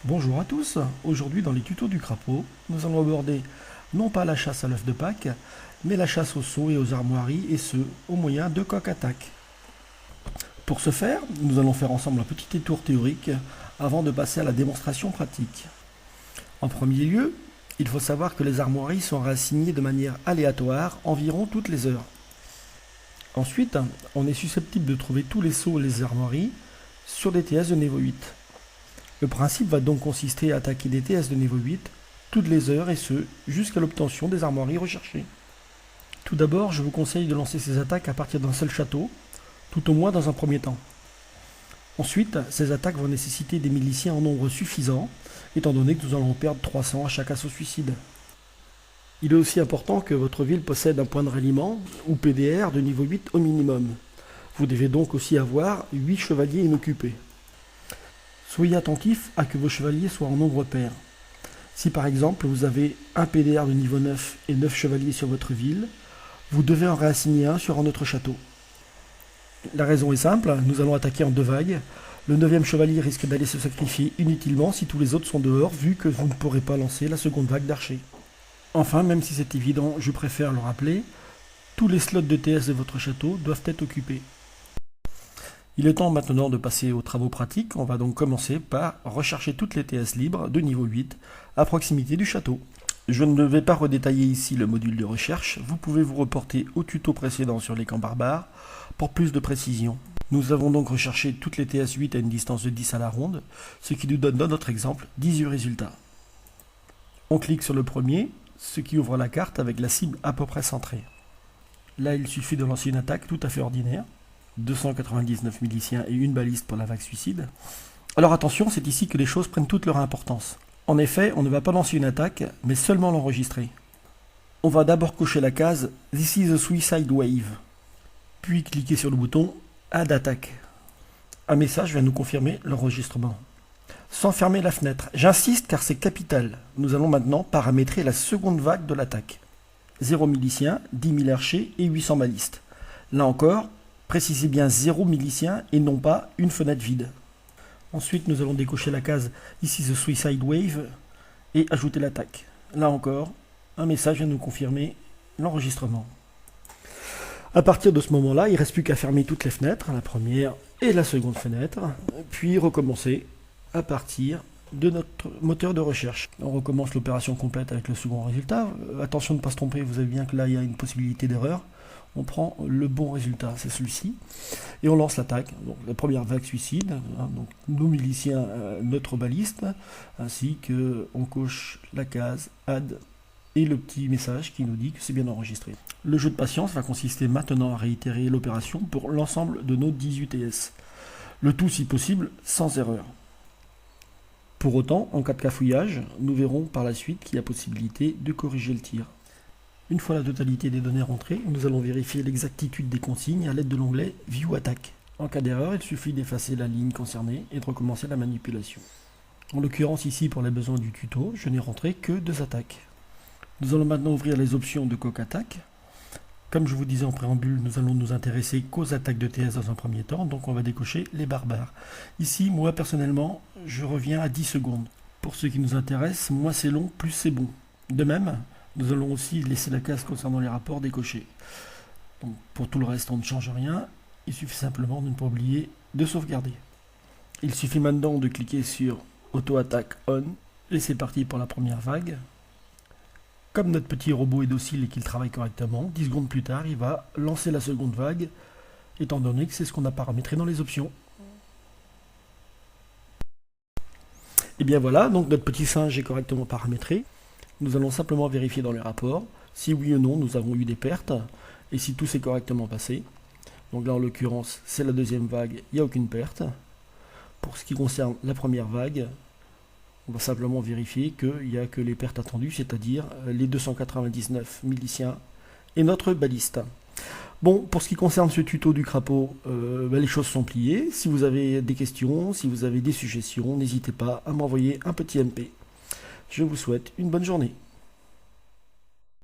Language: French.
Bonjour à tous, aujourd'hui dans les tutos du crapaud, nous allons aborder non pas la chasse à l'œuf de Pâques, mais la chasse aux seaux et aux armoiries, et ce, au moyen de coq attaque. Pour ce faire, nous allons faire ensemble un petit détour théorique avant de passer à la démonstration pratique. En premier lieu, il faut savoir que les armoiries sont réassignées de manière aléatoire environ toutes les heures. Ensuite, on est susceptible de trouver tous les seaux et les armoiries sur des TS de niveau 8. Le principe va donc consister à attaquer des TS de niveau 8 toutes les heures et ce, jusqu'à l'obtention des armoiries recherchées. Tout d'abord, je vous conseille de lancer ces attaques à partir d'un seul château, tout au moins dans un premier temps. Ensuite, ces attaques vont nécessiter des miliciens en nombre suffisant, étant donné que nous allons perdre 300 à chaque assaut suicide. Il est aussi important que votre ville possède un point de ralliement, ou PDR, de niveau 8 au minimum. Vous devez donc aussi avoir 8 chevaliers inoccupés. Soyez attentif à que vos chevaliers soient en nombre pair. Si par exemple vous avez un PDR de niveau 9 et 9 chevaliers sur votre ville, vous devez en réassigner un sur un autre château. La raison est simple, nous allons attaquer en 2 vagues. Le 9e chevalier risque d'aller se sacrifier inutilement si tous les autres sont dehors, vu que vous ne pourrez pas lancer la seconde vague d'archers. Enfin, même si c'est évident, je préfère le rappeler, tous les slots de TS de votre château doivent être occupés. Il est temps maintenant de passer aux travaux pratiques. On va donc commencer par rechercher toutes les TS libres de niveau 8 à proximité du château. Je ne vais pas redétailler ici le module de recherche, vous pouvez vous reporter au tuto précédent sur les camps barbares pour plus de précision. Nous avons donc recherché toutes les TS 8 à une distance de 10 à la ronde, ce qui nous donne dans notre exemple 18 résultats. On clique sur le premier, ce qui ouvre la carte avec la cible à peu près centrée. Là, il suffit de lancer une attaque tout à fait ordinaire. 299 miliciens et une baliste pour la vague suicide. Alors attention, c'est ici que les choses prennent toute leur importance. En effet, on ne va pas lancer une attaque, mais seulement l'enregistrer. On va d'abord cocher la case « This is a suicide wave », puis cliquer sur le bouton « Add attack ». Un message vient nous confirmer l'enregistrement. Sans fermer la fenêtre, j'insiste car c'est capital. Nous allons maintenant paramétrer la seconde vague de l'attaque. 0 miliciens, 10 000 archers et 800 balistes. Là encore, précisez bien 0 miliciens et non pas une fenêtre vide. Ensuite, nous allons décocher la case « Ici the Suicide Wave » et ajouter l'attaque. Là encore, un message vient nous confirmer l'enregistrement. À partir de ce moment-là, il ne reste plus qu'à fermer toutes les fenêtres, la première et la seconde fenêtre, puis recommencer à partir de notre moteur de recherche. On recommence l'opération complète avec le second résultat. Attention de ne pas se tromper, vous savez bien que là, il y a une possibilité d'erreur. On prend le bon résultat, c'est celui-ci, et on lance l'attaque. Donc la première vague suicide, donc nos miliciens, notre baliste, ainsi que on coche la case add et le petit message qui nous dit que c'est bien enregistré. Le jeu de patience va consister maintenant à réitérer l'opération pour l'ensemble de nos 18 TS. Le tout si possible sans erreur. Pour autant, en cas de cafouillage, nous verrons par la suite qu'il y a possibilité de corriger le tir. Une fois la totalité des données rentrées, nous allons vérifier l'exactitude des consignes à l'aide de l'onglet View Attack. En cas d'erreur, il suffit d'effacer la ligne concernée et de recommencer la manipulation. En l'occurrence ici, pour les besoins du tuto, je n'ai rentré que 2 attaques. Nous allons maintenant ouvrir les options de coq attaque. Comme je vous disais en préambule, nous allons nous intéresser qu'aux attaques de TS dans un premier temps, donc on va décocher les barbares. Ici, moi personnellement, je reviens à 10 secondes. Pour ce qui nous intéresse, moins c'est long, plus c'est bon. De même, nous allons aussi laisser la case concernant les rapports décochés. Donc, pour tout le reste, on ne change rien. Il suffit simplement de ne pas oublier de sauvegarder. Il suffit maintenant de cliquer sur Auto Attack On. Et c'est parti pour la première vague. Comme notre petit robot est docile et qu'il travaille correctement, 10 secondes plus tard, il va lancer la seconde vague, étant donné que c'est ce qu'on a paramétré dans les options. Et bien voilà, donc notre petit singe est correctement paramétré. Nous allons simplement vérifier dans les rapports si oui ou non nous avons eu des pertes et si tout s'est correctement passé. Donc là en l'occurrence c'est la deuxième vague, il n'y a aucune perte. Pour ce qui concerne la première vague, on va simplement vérifier qu'il n'y a que les pertes attendues, c'est-à-dire les 299 miliciens et notre baliste. Bon, pour ce qui concerne ce tuto du crapaud, les choses sont pliées. Si vous avez des questions, si vous avez des suggestions, n'hésitez pas à m'envoyer un petit MP. Je vous souhaite une bonne journée.